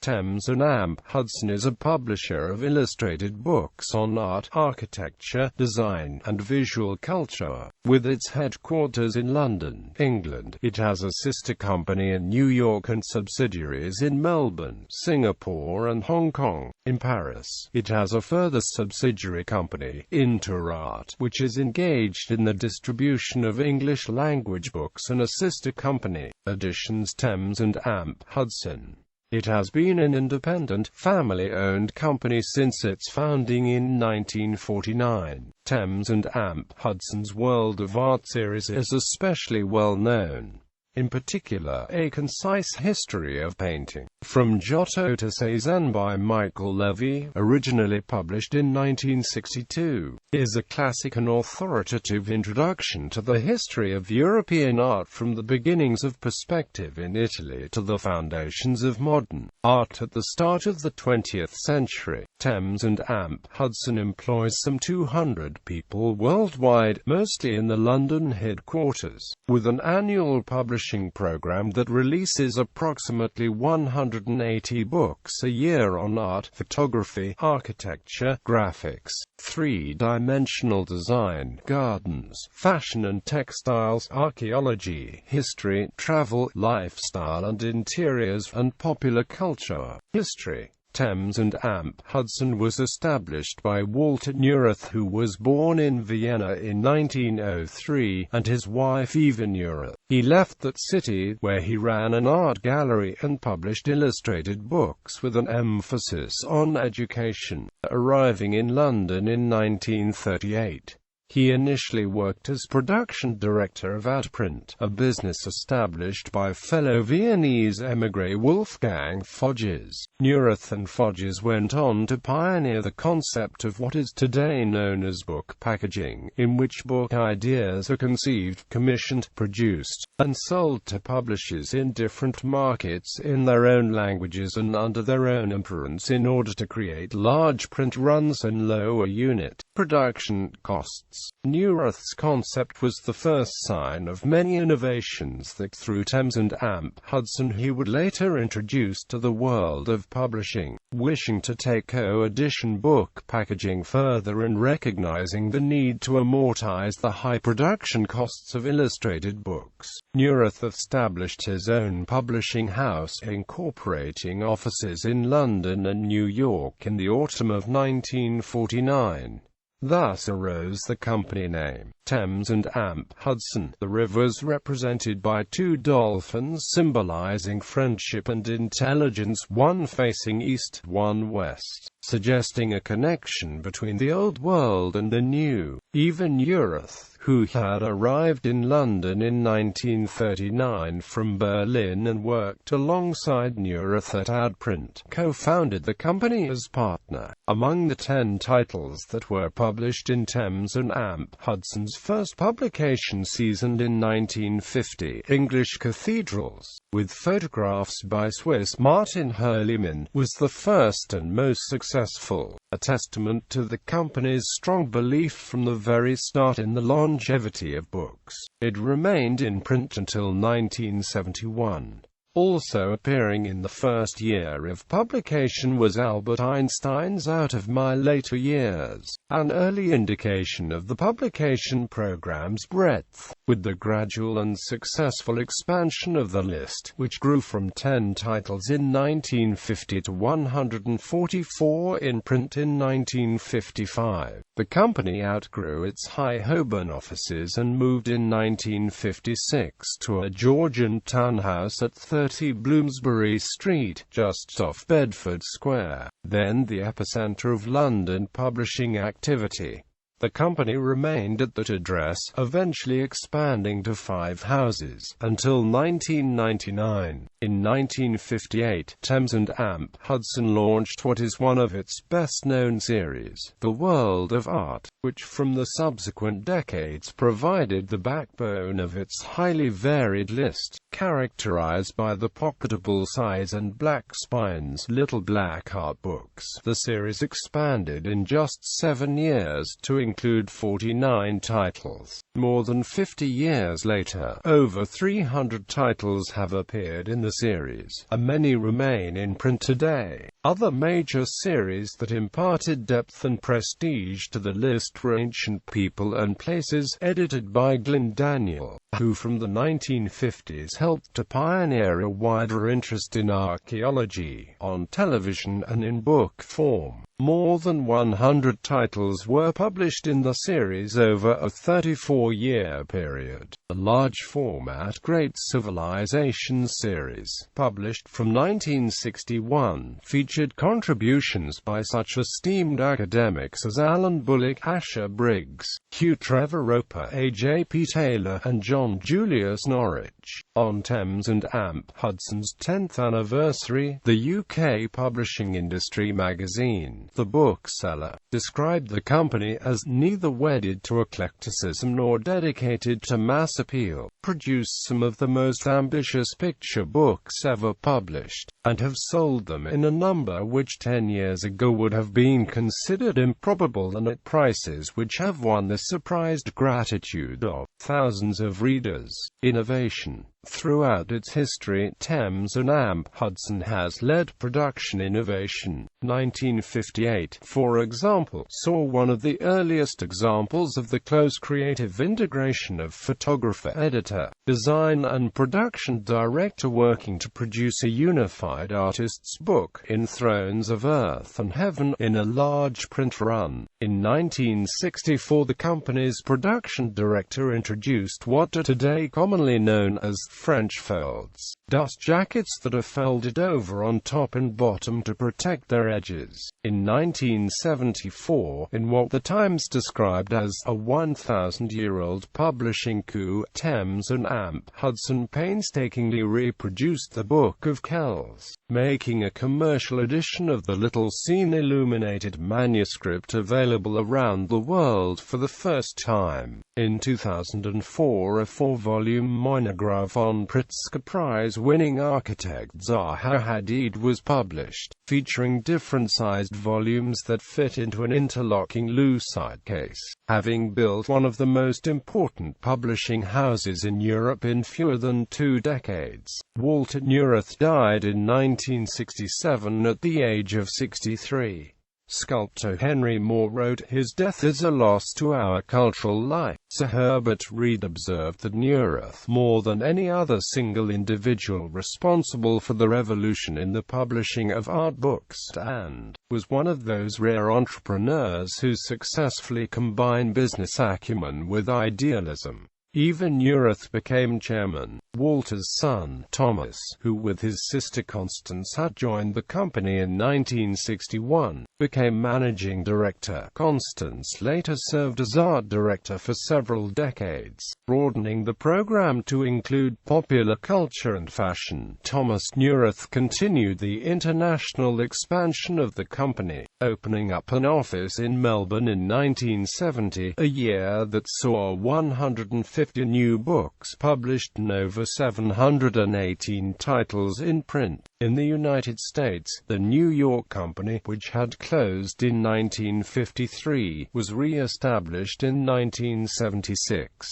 Thames and Amp Hudson is a publisher of illustrated books on art, architecture, design, and visual culture. With its headquarters in London, England, it has a sister company in New York and subsidiaries in Melbourne, Singapore, and Hong Kong. In Paris, it has a further subsidiary company, Interart, which is engaged in the distribution of English-language books, and a sister company, Editions Thames and Amp Hudson. It has been an independent, family-owned company since its founding in 1949. Thames and Amp Hudson's World of Art series is especially well known. In particular, A Concise History of Painting, From Giotto to Cézanne by Michael Levy, originally published in 1962, is a classic and authoritative introduction to the history of European art from the beginnings of perspective in Italy to the foundations of modern art at the start of the 20th century. Thames and Amp Hudson employs some 200 people worldwide, mostly in the London headquarters, with an annual publishing program that releases approximately 180 books a year on art, photography, architecture, graphics, three-dimensional design, gardens, fashion and textiles, archaeology, history, travel, lifestyle and interiors, and popular culture. History. Thames and Amp Hudson was established by Walter Neurath, who was born in Vienna in 1903, and his wife Eva Neurath. He left that city, where he ran an art gallery and published illustrated books with an emphasis on education, arriving in London in 1938. He initially worked as production director of Outprint, a business established by fellow Viennese émigré Wolfgang Fogges. Neurath and Fogges went on to pioneer the concept of what is today known as book packaging, in which book ideas are conceived, commissioned, produced, and sold to publishers in different markets in their own languages and under their own imprints in order to create large print runs and lower unit production costs. Neurath's concept was the first sign of many innovations that through Thames and Amp Hudson he would later introduce to the world of publishing. Wishing to take co-edition book packaging further and recognizing the need to amortize the high production costs of illustrated books, Neurath established his own publishing house, incorporating offices in London and New York in the autumn of 1949. Thus arose the company name, Thames and Amp Hudson. The rivers represented by two dolphins symbolizing friendship and intelligence, one facing east, one west, suggesting a connection between the old world and the new. Eva Neurath, who had arrived in London in 1939 from Berlin and worked alongside Neurath at Outprint, co-founded the company as partner. Among the 10 titles that were published in Thames and Amp Hudson's first publication seasoned in 1950, English Cathedrals, with photographs by Swiss Martin Hurlimann, was the first and most successful, a testament to the company's strong belief from the very start in the longevity of books. It remained in print until 1971. Also appearing in the first year of publication was Albert Einstein's Out of My Later Years, an early indication of the publication program's breadth, with the gradual and successful expansion of the list, which grew from 10 titles in 1950 to 144 in print in 1955. The company outgrew its High Holborn offices and moved in 1956 to a Georgian townhouse at 30 Bloomsbury Street, just off Bedford Square, then the epicenter of London publishing activity. The company remained at that address, eventually expanding to 5 houses, until 1999. In 1958, Thames and Amp Hudson launched what is one of its best-known series, The World of Art, which from the subsequent decades provided the backbone of its highly varied list. Characterized by the pocketable size and black spines, little black art books, the series expanded in just 7 years to include 49 titles. More than 50 years later, over 300 titles have appeared in the series, and many remain in print today. Other major series that imparted depth and prestige to the list were Ancient People and Places, edited by Glyn Daniel, who from the 1950s helped to pioneer a wider interest in archaeology, on television and in book form. More than 100 titles were published in the series over a 34-year period. The large-format Great Civilizations series, published from 1961, featured contributions by such esteemed academics as Alan Bullock, Asher Briggs, Hugh Trevor Roper, A.J.P. Taylor, and John Julius Norwich. On Thames and Amp Hudson's 10th anniversary, the UK publishing industry magazine, The Bookseller, described the company as neither wedded to eclecticism nor dedicated to mass appeal, produced some of the most ambitious picture books ever published, and have sold them in a number which 10 years ago would have been considered improbable, and at prices which have won the surprised gratitude of thousands of readers. Innovation. Throughout its history, Thames and Amp Hudson has led production innovation. 1958, for example, saw one of the earliest examples of the close creative integration of photographer, editor, design and production director working to produce a unified artist's book, In Thrones of Earth and Heaven, in a large print run. In 1964, the company's production director introduced what are today commonly known as French folds, dust jackets that are folded over on top and bottom to protect their edges. In 1974, in what the Times described as a 1,000-year-old publishing coup, Thames and Amp Hudson painstakingly reproduced the Book of Kells, making a commercial edition of the Little Scene illuminated manuscript available around the world for the first time. In 2004, a 4-volume monograph on Pritzker Prize-winning architect Zaha Hadid was published, featuring different-sized volumes that fit into an interlocking lucite case. Having built one of the most important publishing houses in Europe in fewer than 2 decades, Walter Neurath died in 1967 at the age of 63. Sculptor Henry Moore wrote, "His death is a loss to our cultural life." Sir Herbert Reed observed that Neurath, more than any other single individual responsible for the revolution in the publishing of art books, and was one of those rare entrepreneurs who successfully combine business acumen with idealism. Even Neurath became chairman. Walter's son, Thomas, who with his sister Constance had joined the company in 1961, became managing director. Constance later served as art director for several decades, broadening the program to include popular culture and fashion. Thomas Neurath continued the international expansion of the company, opening up an office in Melbourne in 1970, a year that saw 150 new books published and over 718 titles in print. In the United States, the New York company, which had closed in 1953, was re-established in 1976.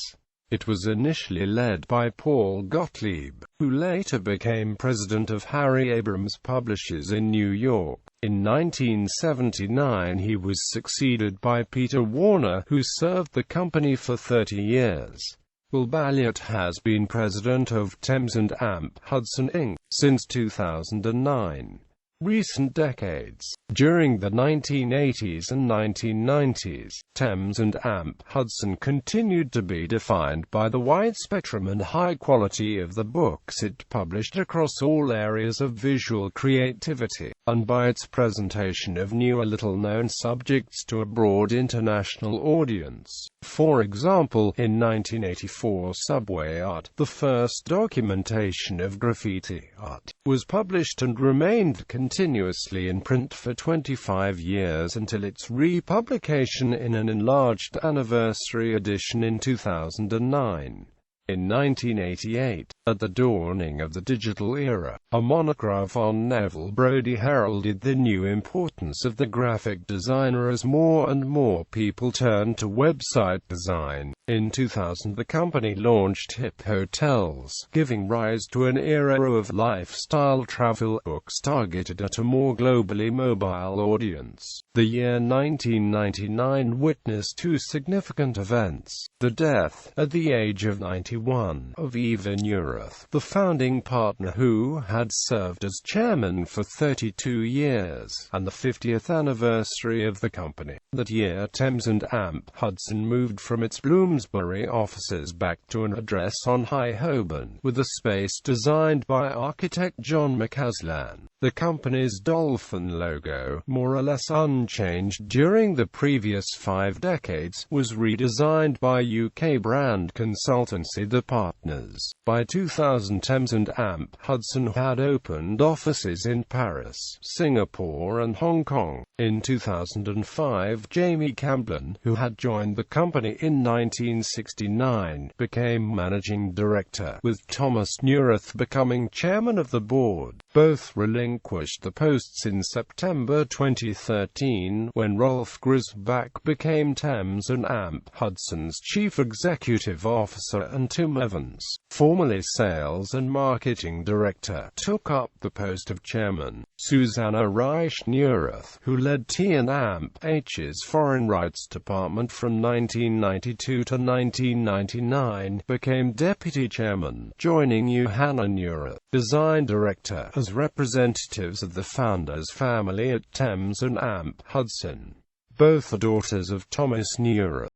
It was initially led by Paul Gottlieb, who later became president of Harry Abrams Publishers in New York. In 1979 he was succeeded by Peter Warner, who served the company for 30 years. Will Balliott has been president of Thames and Amp Hudson Inc. since 2009. Recent decades. During the 1980s and 1990s, Thames and Amp Hudson continued to be defined by the wide spectrum and high quality of the books it published across all areas of visual creativity, and by its presentation of new or little-known subjects to a broad international audience. For example, in 1984 Subway Art, the first documentation of graffiti art, was published and remained continuously in print for 25 years until its republication in an enlarged anniversary edition in 2009. In 1988, at the dawning of the digital era, a monograph on Neville Brody heralded the new importance of the graphic designer as more and more people turned to website design. In 2000, the company launched Hip Hotels, giving rise to an era of lifestyle travel books targeted at a more globally mobile audience. The year 1999 witnessed two significant events: the death, at the age of 91, of Eva Neurath, the founding partner who had served as chairman for 32 years, and the 50th anniversary of the company. That year, Thames&Amp Hudson moved from its Bloomsbury offices back to an address on High Holborn, with a space designed by architect John McCaslan. The company's dolphin logo, more or less unchanged during the previous 5 decades, was redesigned by UK brand consultancy The Partners. By 2000, Thames&Amp Hudson had opened offices in Paris, Singapore and Hong Kong. In 2005, Jamie Camblin, who had joined the company in 1969, became managing director, with Thomas Neurath becoming chairman of the board. Both relinquished the posts in September 2013, when Rolf Grisbach became Thames&Amp Hudson's chief executive officer, and Tim Evans, formerly sales and marketing director, took up the post of chairman. Susanna Reich-Neurath, who led T&Amp-H's foreign rights department from 1992 to 1999, became deputy chairman, joining Johanna Neurath, design director, as representatives of the founders' family at Thames&Amp Hudson. Both are daughters of Thomas Neurath.